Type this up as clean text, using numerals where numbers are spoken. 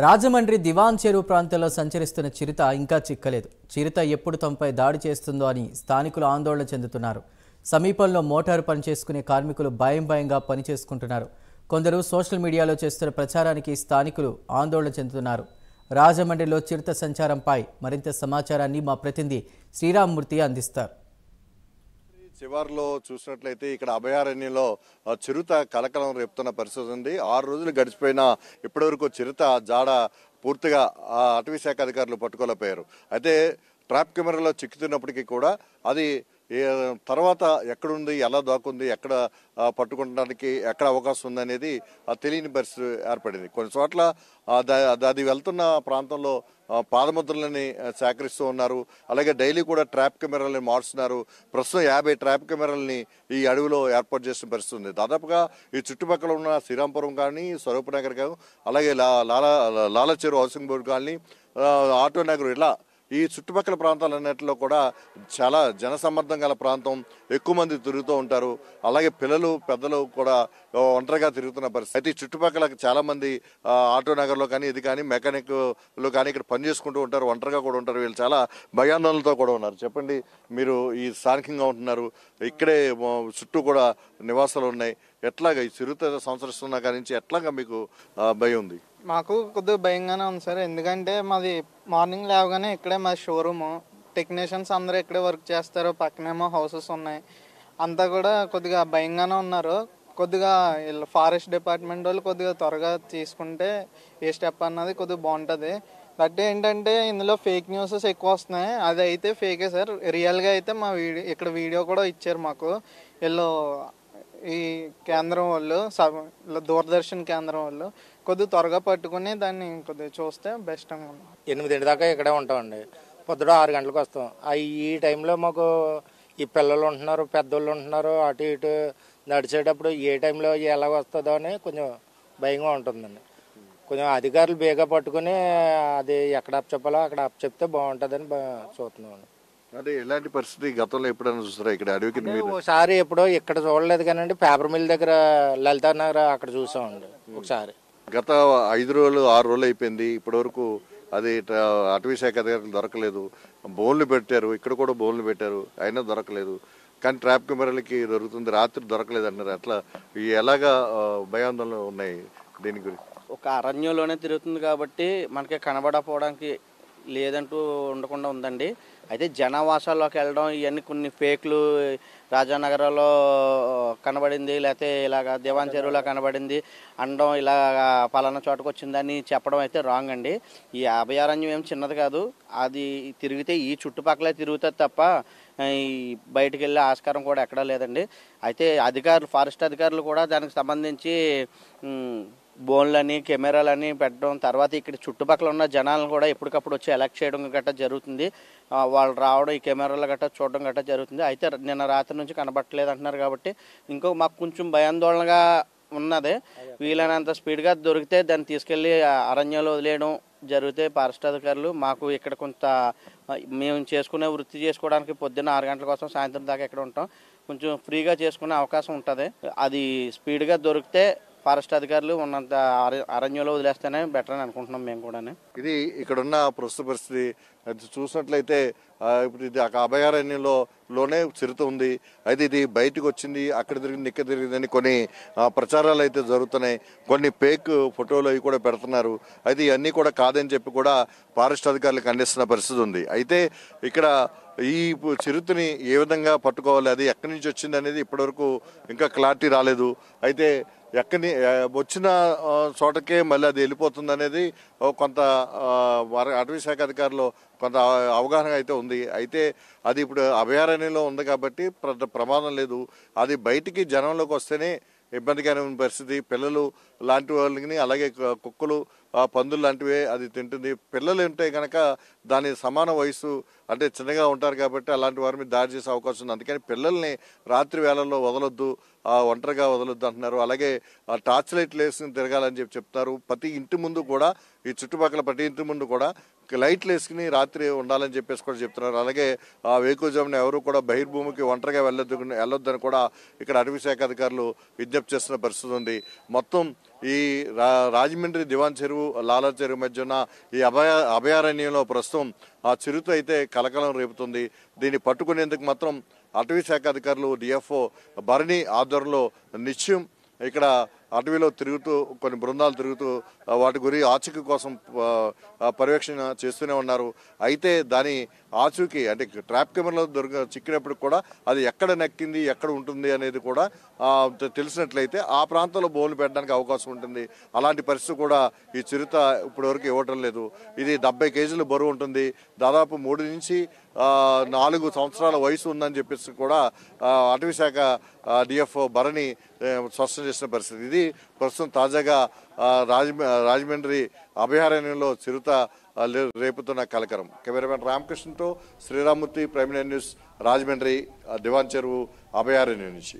రాజమండ్రి దివాన్ చెరువు ప్రాంతంలో సంచరిస్తున్న చిరుత ఇంకా చిక్కలేదు. చిరుత ఎప్పుడు తమపై దాడి చేస్తుందో అని స్థానికులు ఆందోళన చెందుతున్నారు. సమీపంలో మోటారు పనిచేసుకునే కార్మికులు భయంగా పనిచేసుకుంటున్నారు. కొందరు సోషల్ మీడియాలో చేస్తున్న ప్రచారానికి స్థానికులు ఆందోళన చెందుతున్నారు. రాజమండ్రిలో చిరుత సంచారంపై మరింత సమాచారాన్ని మా ప్రతినిధి శ్రీరామ్మూర్తి అందిస్తారు. శివార్లో చూసినట్లయితే ఇక్కడ అభయారణ్యంలో చిరుత కలకలం రేపుతున్న పరిస్థితి ఉంది. 6 రోజులు గడిచిపోయినా ఇప్పటివరకు చిరుత జాడ పూర్తిగా అటవీ శాఖ అధికారులు పట్టుకోలేకపోయారు. అయితే ట్రాప్ కెమెరాలో చిక్కుతున్నప్పటికీ కూడా అది తర్వాత ఎక్కడుంది, ఎలా దాక్కుంది, ఎక్కడ పట్టుకోవడానికి ఎక్కడ అవకాశం ఉంది అనేది తెలియని పరిస్థితి ఏర్పడింది. కొన్ని చోట్ల అది వెళ్తున్న ప్రాంతంలో పాదముద్రలని సేకరిస్తూ ఉన్నారు. అలాగే డైలీ కూడా ట్రాప్ కెమెరాలని మారుస్తున్నారు. ప్రస్తుతం 50 ట్రాప్ కెమెరాలని ఈ అడవిలో ఏర్పాటు చేసిన పరిస్థితి ఉంది. దాదాపుగా ఈ చుట్టుపక్కల ఉన్న శ్రీరాంపురం కానీ, స్వరూపనగర్ కానీ, అలాగే లాలచెరువు హౌసింగ్ బోర్డు కానీ, ఆటో నగర్, ఇలా ఈ చుట్టుపక్కల ప్రాంతాలన్నింటిలో కూడా చాలా జనసమ్మర్దం గల ప్రాంతం. ఎక్కువ మంది తిరుగుతూ ఉంటారు. అలాగే పిల్లలు పెద్దలు కూడా ఒంటరిగా తిరుగుతున్న పరిస్థితి. అయితే ఈ చుట్టుపక్కల చాలా మంది ఆటో నగర్లో కానీ, ఇది కానీ, మెకానిక్లు కానీ ఇక్కడ పనిచేసుకుంటూ ఉంటారు. ఒంటరిగా కూడా ఉంటారు. వీళ్ళు చాలా భయాందోళనలతో కూడా ఉన్నారు. చెప్పండి, మీరు ఈ స్థానికంగా ఉంటున్నారు, ఇక్కడే చుట్టూ కూడా నివాసాలు ఉన్నాయి. ఎట్లాగా ఈ చిరుత సంవత్సరిస్తున్న కాడి నుంచి ఎట్లాగా మీకు భయం ఉంది? మాకు కొద్దిగా భయంగానే ఉంది సార్. ఎందుకంటే మాది మార్నింగ్ లేవగానే ఇక్కడే మా షోరూము, టెక్నీషియన్స్ అందరూ ఇక్కడే వర్క్ చేస్తారు. పక్కనేమో హౌసెస్ ఉన్నాయి. అంతా కూడా కొద్దిగా భయంగానే ఉన్నారు. కొద్దిగా ఫారెస్ట్ డిపార్ట్మెంట్ వాళ్ళు కొద్దిగా త్వరగా తీసుకుంటే ఏ స్టెప్ అన్నది కొద్దిగా బాగుంటుంది. బట్ ఏంటంటే ఇందులో ఫేక్ న్యూసెస్ ఎక్కువ వస్తున్నాయి. అది అయితే ఫేకే సార్. రియల్గా అయితే మా ఇక్కడ వీడియో కూడా ఇచ్చారు మాకు. వీళ్ళు ఈ కేంద్రం వాళ్ళు, దూరదర్శన్ కేంద్రం వాళ్ళు కొద్దిగా త్వరగా పట్టుకుని దాన్ని కొద్దిగా చూస్తే బెస్ట్ అనుకుంటున్నాం. 8 దాకా ఇక్కడే ఉంటామండి. పొద్దున 6 గంటలకు వస్తాం. ఈ టైంలో మాకు ఈ పిల్లలు ఉంటున్నారు, పెద్దోళ్ళు ఉంటున్నారు. అటు ఇటు నడిచేటప్పుడు ఏ టైంలో ఎలా వస్తుందో అని కొంచెం భయంగా ఉంటుందండి. కొంచెం అధికారులు బేగా పట్టుకుని అది ఎక్కడ అప్పచెప్పాలో అక్కడ అప్పచెప్తే బాగుంటుందని చూస్తున్నామండి. అంటే ఎలాంటి పరిస్థితి గతంలో ఎప్పుడైనా చూస్తారా ఇక్కడ అడవికి? ఒకసారి ఎప్పుడో ఇక్కడ చూడలేదు కానీ పేపర్ మిల్ దగ్గర లలితా నగర్ అక్కడ చూసామండి ఒకసారి. గత 5 రోజులు 6 రోజులు అయిపోయింది. ఇప్పటి వరకు అది అటవీ శాఖ అధికారులు దొరకలేదు. బోన్లు పెట్టారు, ఇక్కడ కూడా బోన్లు పెట్టారు, అయినా దొరకలేదు. కానీ ట్రాప్ కెమెరాలకి దొరుకుతుంది, రాత్రి దొరకలేదు అన్నారు. అట్లా ఎలాగా భయాందోళనలు ఉన్నాయి దీని గురించి? ఒక అరణ్యంలోనే తిరుగుతుంది కాబట్టి మనకి కనబడకపోవడానికి లేదంటూ ఉండకుండా ఉందండి. అయితే జనావాసాల్లోకి వెళ్ళడం, ఇవన్నీ కొన్ని ఫేక్లు, రాజానగరంలో కనబడింది, లేకపోతే ఇలాగ దివాన్ చెరువులో కనబడింది అనడం, ఇలాగ పలానా చోటకు వచ్చిందని చెప్పడం అయితే రాంగ్ అండి. ఈ అభయారణ్యం ఏం చిన్నది కాదు. అది తిరిగితే ఈ చుట్టుపక్కలే తిరుగుతుంది తప్ప ఈ బయటికి వెళ్ళే ఆస్కారం కూడా ఎక్కడా లేదండి. అయితే అధికారులు, ఫారెస్ట్ అధికారులు కూడా దానికి సంబంధించి బోన్లని, కెమెరాలని పెట్టడం, తర్వాత ఇక్కడ చుట్టుపక్కల ఉన్న జనాలను కూడా ఎప్పటికప్పుడు వచ్చి ఎలక్ట్ చేయడం గట్టా జరుగుతుంది. వాళ్ళు రావడం, ఈ కెమెరాలు గట్టా చూడడం గట్టా జరుగుతుంది. అయితే నిన్న రాత్రి నుంచి కనబట్టలేదు అంటున్నారు కాబట్టి ఇంకో మాకు కొంచెం భయాందోళనగా ఉన్నది. వీలైనంత స్పీడ్గా దొరికితే దాన్ని తీసుకెళ్ళి అరణ్యంలో వదిలేయడం జరిగితే ఫారెస్ట్ అధికారులు మాకు ఇక్కడ కొంత మేము చేసుకునే వృత్తి చేసుకోవడానికి పొద్దున్న 6 గంటల కోసం సాయంత్రం దాకా ఇక్కడ ఉంటాం. కొంచెం ఫ్రీగా చేసుకునే అవకాశం ఉంటుంది. అది స్పీడ్గా దొరికితే ఫారెస్ట్ అధికారులు ఉన్నంత అరణ్యంలో వదిలేస్తేనే బెటర్ అని అనుకుంటున్నాం మేము కూడా. ఇది ఇక్కడున్న ప్రస్తుత పరిస్థితి చూసినట్లయితే ఇప్పుడు ఇది అభయారణ్యంలోనే చిరుత ఉంది. అయితే ఇది బయటకు వచ్చింది, అక్కడ తిరిగింది, ఇక్కడ తిరిగిందని కొన్ని ప్రచారాలు అయితే జరుగుతున్నాయి. కొన్ని ఫేక్ ఫోటోలు అవి కూడా పెడుతున్నారు. అయితే ఇవన్నీ కూడా కాదని చెప్పి కూడా ఫారెస్ట్ అధికారులు ఖండిస్తున్న పరిస్థితి ఉంది. అయితే ఇక్కడ ఈ చిరుతని ఏ విధంగా పట్టుకోవాలి, అది ఎక్కడి నుంచి వచ్చింది అనేది ఇప్పటివరకు ఇంకా క్లారిటీ రాలేదు. అయితే ఎక్కడి వచ్చిన చోటకే మళ్ళీ అది వెళ్ళిపోతుంది అనేది కొంత అటవీ శాఖ అధికారులు కొంత అవగాహన అయితే ఉంది. అయితే అది ఇప్పుడు అభయారణ్యంలో ఉంది కాబట్టి ప్రమాదం లేదు. అది బయటికి జనంలోకి వస్తేనే ఇబ్బందికరమైన పరిస్థితి. పిల్లలు లాంటి వాళ్ళని, అలాగే కుక్కలు, పందులు లాంటివే అది తింటుంది. పిల్లలు ఉంటే కనుక దాని సమాన వయసు అంటే చిన్నగా ఉంటారు కాబట్టి అలాంటి వారి మీద దాడి చేసే అవకాశం ఉంది. అందుకని పిల్లల్ని రాత్రి వేళల్లో వదలొద్దు, ఒంటరిగా వదలొద్దు అంటున్నారు. అలాగే టార్చ్ లైట్లు వేసుకుని తిరగాలని చెప్తున్నారు. ప్రతి ఇంటి ముందు కూడా, ఈ చుట్టుపక్కల ప్రతి ఇంటి ముందు కూడా లైట్లు వేసుకుని రాత్రి ఉండాలని చెప్పేసి కూడా చెప్తున్నారు. అలాగే వేకువజామున ఎవరు కూడా బహిర్భూమికి ఒంటరిగా వెళ్ళొద్దని కూడా ఇక్కడ అటవీ శాఖ అధికారులు విజ్ఞప్తి చేస్తున్న పరిస్థితి ఉంది. మొత్తం ఈ రాజమండ్రి దివాన్ చెరువు చెరువు లాలర్ చెరువు మధ్య ఉన్న ఈ అభయారణ్యంలో ప్రస్తుతం ఆ చిరుత అయితే కలకలం రేపుతుంది. దీన్ని పట్టుకునేందుకు మాత్రం అటవీ శాఖ అధికారులు డిఎఫ్ఓ భరణి ఆధ్వర్యంలో నిత్యం ఇక్కడ అటవీలో తిరుగుతూ కొన్ని బృందాలు తిరుగుతూ వాటి గురించి ఆచూకీ కోసం పర్యవేక్షణ చేస్తూనే ఉన్నారు. అయితే దాని ఆచూకీ అంటే ట్రాప్ కెమెరాలో చిక్కినప్పుడు కూడా అది ఎక్కడ నక్కింది ఎక్కడ ఉంటుంది అనేది కూడా తెలిసినట్లయితే ఆ ప్రాంతంలో బోన్లు పెట్టడానికి అవకాశం ఉంటుంది. అలాంటి పరిస్థితి కూడా ఈ చిరుత ఇప్పటివరకు ఇవ్వటం లేదు. ఇది 70 కేజీలు బరువు ఉంటుంది. దాదాపు 3 నుంచి 4 సంవత్సరాల వయసు ఉందని చెప్పేసి కూడా అటవీ శాఖ డిఎఫ్ఓ భరణి స్పష్టం చేసిన పరిస్థితి. ఇది ప్రస్తుతం తాజాగా రాజమండ్రి అభయారణ్యంలో చిరుత రేపుతున్న కలకరం. కెమెరామెన్ రామకృష్ణతో శ్రీరామూర్తి, ప్రైమ్ న్యూస్, రాజమండ్రి దివాన్ చెరువు అభయారణ్యం నుంచి.